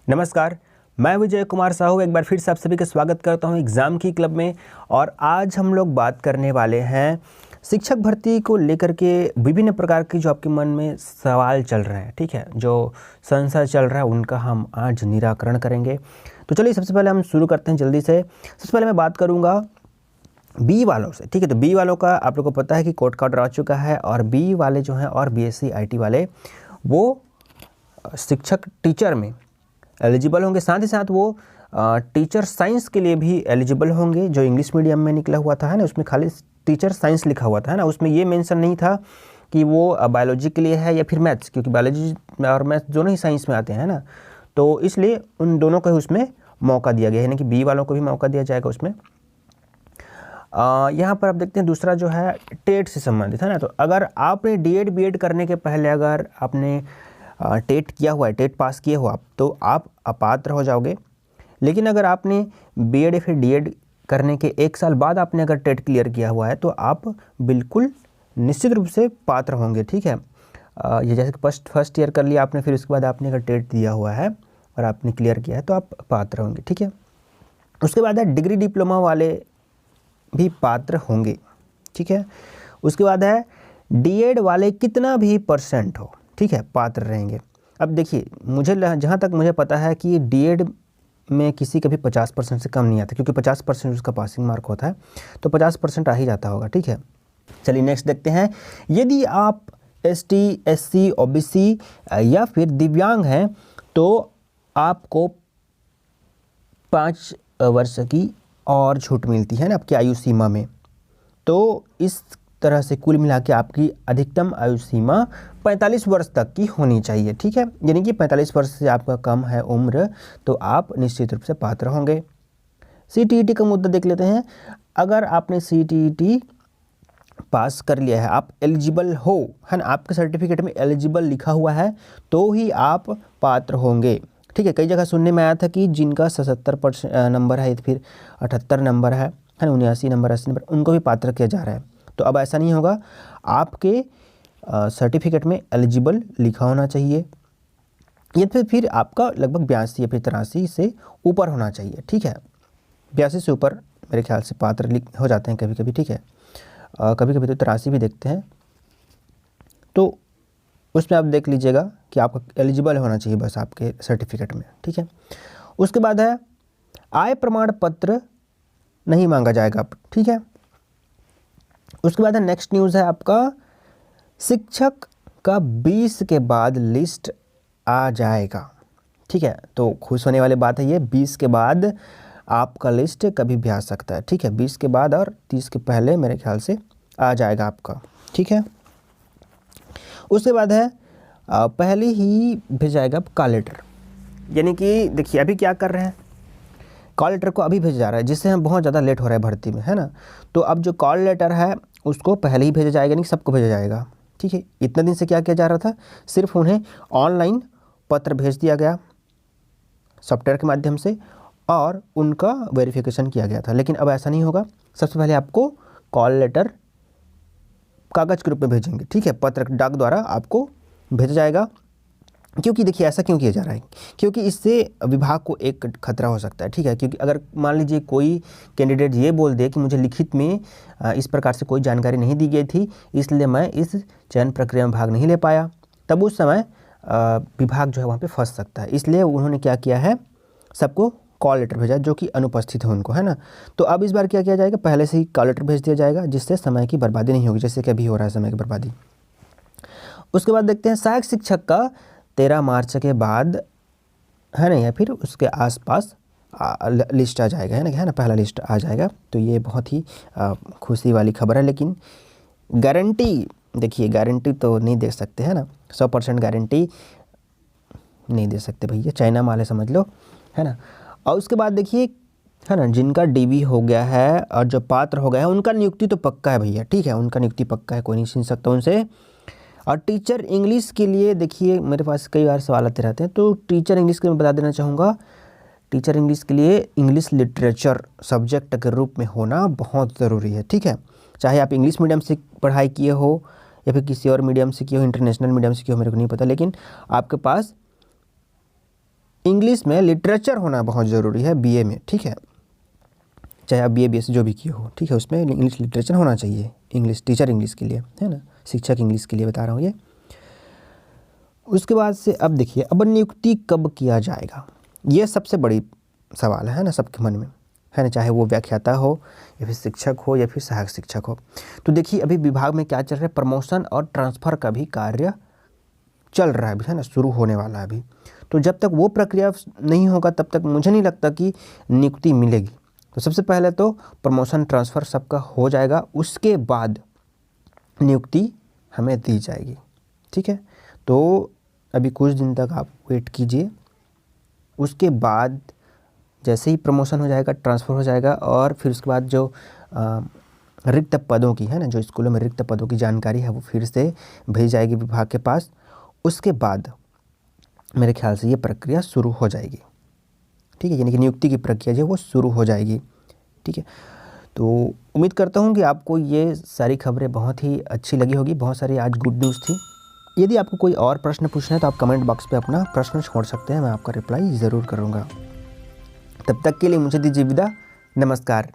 नमस्कार, मैं विजय कुमार साहू एक बार फिर से आप सभी का स्वागत करता हूं एग्ज़ाम की क्लब में। और आज हम लोग बात करने वाले हैं शिक्षक भर्ती को लेकर के विभिन्न प्रकार के जो आपके मन में सवाल चल रहे हैं, ठीक है, जो संशय चल रहा है उनका हम आज निराकरण करेंगे। तो चलिए सबसे पहले हम शुरू करते हैं जल्दी से। सबसे पहले मैं बात करूँगा बी वालों से, ठीक है। तो बी वालों का आप लोगों को पता है कि कोर्ट का ऑर्डर आ चुका है और बी वाले जो हैं और बीएससी आईटी वाले वो शिक्षक टीचर में एलिजिबल होंगे। साथ ही साथ वो टीचर साइंस के लिए भी एलिजिबल होंगे। जो इंग्लिश मीडियम में निकला हुआ था है ना, उसमें खाली टीचर साइंस लिखा हुआ था है ना, उसमें ये मेंशन नहीं था कि वो बायोलॉजी के लिए है या फिर मैथ्स, क्योंकि बायोलॉजी और मैथ्स दोनों ही साइंस में आते हैं ना। तो इसलिए उन दोनों को ही उसमें मौका दिया गया है, यानी कि बी वालों को भी मौका दिया जाएगा उसमें। यहाँ पर आप देखते हैं दूसरा जो है टेट से संबंधित है ना। तो अगर आपने डीएड बीएड करने के पहले अगर आपने टेट किया हुआ है, टेट पास किए हो आप, तो आप अपात्र हो जाओगे। लेकिन अगर आपने बीएड या फिर डीएड करने के 1 साल बाद आपने अगर टेट क्लियर किया हुआ है तो आप बिल्कुल निश्चित रूप से पात्र होंगे, ठीक है। ये जैसे फर्स्ट ईयर कर लिया आपने, फिर उसके बाद आपने अगर टेट दिया हुआ है और आपने क्लियर किया है तो आप पात्र होंगे, ठीक है। उसके बाद है डिग्री डिप्लोमा वाले भी पात्र होंगे, ठीक है। उसके बाद है डीएड वाले कितना भी परसेंट हो, ठीक है, पात्र रहेंगे। अब देखिए, मुझे जहाँ तक मुझे पता है कि डीएड में किसी का भी 50% से कम नहीं आता, क्योंकि 50% उसका पासिंग मार्क होता है, तो 50% आ ही जाता होगा, ठीक है। चलिए नेक्स्ट देखते हैं। यदि आप एसटी, एससी, ओबीसी या फिर दिव्यांग हैं तो आपको 5 वर्ष की और छूट मिलती है ना आपकी आयु सीमा में। तो इस तरह से कुल मिला के आपकी अधिकतम आयु सीमा 45 वर्ष तक की होनी चाहिए, ठीक है। यानी कि 45 वर्ष से आपका कम है उम्र तो आप निश्चित रूप से पात्र होंगे। सीटीईटी का मुद्दा देख लेते हैं। अगर आपने सीटीईटी पास कर लिया है, आप एलिजिबल हो, है ना, आपके सर्टिफिकेट में एलिजिबल लिखा हुआ है तो ही आप पात्र होंगे, ठीक है। कई जगह सुनने में आया था कि जिनका 77% नंबर है, फिर 78 नंबर है ना, 79 नंबर, 80 नंबर, उनको भी पात्र किया जा रहा है। तो अब ऐसा नहीं होगा, आपके सर्टिफिकेट में एलिजिबल लिखा होना चाहिए, या फिर आपका लगभग 82 या फिर 83 से ऊपर होना चाहिए, ठीक है। 82 से ऊपर मेरे ख्याल से पात्र हो जाते हैं कभी कभी, ठीक है। कभी कभी तो 83 भी देखते हैं, तो उसमें आप देख लीजिएगा कि आपका एलिजिबल होना चाहिए बस आपके सर्टिफिकेट में, ठीक है। उसके बाद है आय प्रमाण पत्र नहीं मांगा जाएगा, ठीक है। उसके बाद है नेक्स्ट न्यूज़ है आपका शिक्षक का 20 के बाद लिस्ट आ जाएगा, ठीक है। तो खुश होने वाली बात है ये, 20 के बाद आपका लिस्ट कभी भी आ सकता है, ठीक है। 20 के बाद और 30 के पहले मेरे ख्याल से आ जाएगा आपका, ठीक है। उसके बाद है पहले ही भेजा जाएगा कॉल लेटर, यानी कि देखिए अभी क्या कर रहे हैं, कॉल लेटर को अभी भेजा जा रहा है, जिससे हम बहुत ज़्यादा लेट हो रहा है भर्ती में, है ना। तो अब जो कॉल लेटर है उसको पहले ही भेजा जाएगा, नहीं सबको भेजा जाएगा, ठीक है। इतने दिन से क्या किया जा रहा था, सिर्फ उन्हें ऑनलाइन पत्र भेज दिया गया सॉफ्टवेयर के माध्यम से और उनका वेरिफिकेशन किया गया था। लेकिन अब ऐसा नहीं होगा, सबसे पहले आपको कॉल लेटर कागज़ के रूप में भेजेंगे, ठीक है, पत्र डाक द्वारा आपको भेजा जाएगा। क्योंकि देखिए ऐसा क्यों किया जा रहा है, क्योंकि इससे विभाग को एक खतरा हो सकता है, ठीक है। क्योंकि अगर मान लीजिए कोई कैंडिडेट ये बोल दे कि मुझे लिखित में इस प्रकार से कोई जानकारी नहीं दी गई थी, इसलिए मैं इस चयन प्रक्रिया में भाग नहीं ले पाया, तब उस समय विभाग जो है वहाँ पे फंस सकता है। इसलिए उन्होंने क्या किया है, सबको कॉल लेटर भेजा जो कि अनुपस्थित है उनको, है ना। तो अब इस बार क्या किया जाएगा, पहले से ही कॉल लेटर भेज दिया जाएगा, जिससे समय की बर्बादी नहीं होगी, जैसे कि अभी हो रहा है समय की बर्बादी। उसके बाद देखते हैं सहायक शिक्षक का 13 मार्च के बाद, है ना, या फिर उसके आसपास लिस्ट आ जाएगा, है ना, पहला लिस्ट आ जाएगा। तो ये बहुत ही खुशी वाली खबर है। लेकिन गारंटी देखिए, गारंटी तो नहीं दे सकते, है ना, 100% गारंटी नहीं दे सकते भैया, चाइना माल है समझ लो, है ना। और उसके बाद देखिए, है ना, जिनका डीवी हो गया है और जो पात्र हो गया है उनका नियुक्ति तो पक्का है भैया, ठीक है, उनका नियुक्ति पक्का है, कोई नहीं छीन सकता उनसे। और टीचर इंग्लिश के लिए देखिए मेरे पास कई बार सवाल आते रहते हैं, तो टीचर इंग्लिश के लिए मैं बता देना चाहूँगा, टीचर इंग्लिश के लिए इंग्लिश लिटरेचर सब्जेक्ट के रूप में होना बहुत ज़रूरी है, ठीक है। चाहे आप इंग्लिश मीडियम से पढ़ाई किए हो या फिर किसी और मीडियम से किए हो, इंटरनेशनल मीडियम से किए हो, मेरे को नहीं पता, लेकिन आपके पास इंग्लिश में लिटरेचर होना बहुत ज़रूरी है बीए में, ठीक है, चाहे आप बीए बीएससी जो भी किए हो, ठीक है, उसमें इंग्लिश लिटरेचर होना चाहिए, इंग्लिश टीचर इंग्लिश के लिए, है ना, शिक्षक इंग्लिश के लिए बता रहा हूँ ये। उसके बाद से अब देखिए, अब नियुक्ति कब किया जाएगा, ये सबसे बड़ी सवाल है ना सबके मन में, है ना, चाहे वो व्याख्याता हो या फिर शिक्षक हो या फिर सहायक शिक्षक हो। तो देखिए अभी विभाग में क्या चल रहा है, प्रमोशन और ट्रांसफ़र का भी कार्य चल रहा है अभी, है ना, शुरू होने वाला है अभी। तो जब तक वो प्रक्रिया नहीं होगा तब तक मुझे नहीं लगता कि नियुक्ति मिलेगी। तो सबसे पहले तो प्रमोशन ट्रांसफ़र सबका हो जाएगा, उसके बाद नियुक्ति हमें दी जाएगी, ठीक है। तो अभी कुछ दिन तक आप वेट कीजिए, उसके बाद जैसे ही प्रमोशन हो जाएगा, ट्रांसफ़र हो जाएगा, और फिर उसके बाद जो रिक्त पदों की, है ना, जो स्कूलों में रिक्त पदों की जानकारी है वो फिर से भेजी जाएगी विभाग के पास। उसके बाद मेरे ख्याल से ये प्रक्रिया शुरू हो जाएगी, ठीक है, यानी कि नियुक्ति की प्रक्रिया जो है वो शुरू हो जाएगी, ठीक है। तो उम्मीद करता हूँ कि आपको ये सारी खबरें बहुत ही अच्छी लगी होगी, बहुत सारी आज गुड न्यूज़ थी। यदि आपको कोई और प्रश्न पूछना है तो आप कमेंट बॉक्स पे अपना प्रश्न छोड़ सकते हैं, मैं आपका रिप्लाई ज़रूर करूँगा। तब तक के लिए मुझे दीजिए विदा, नमस्कार।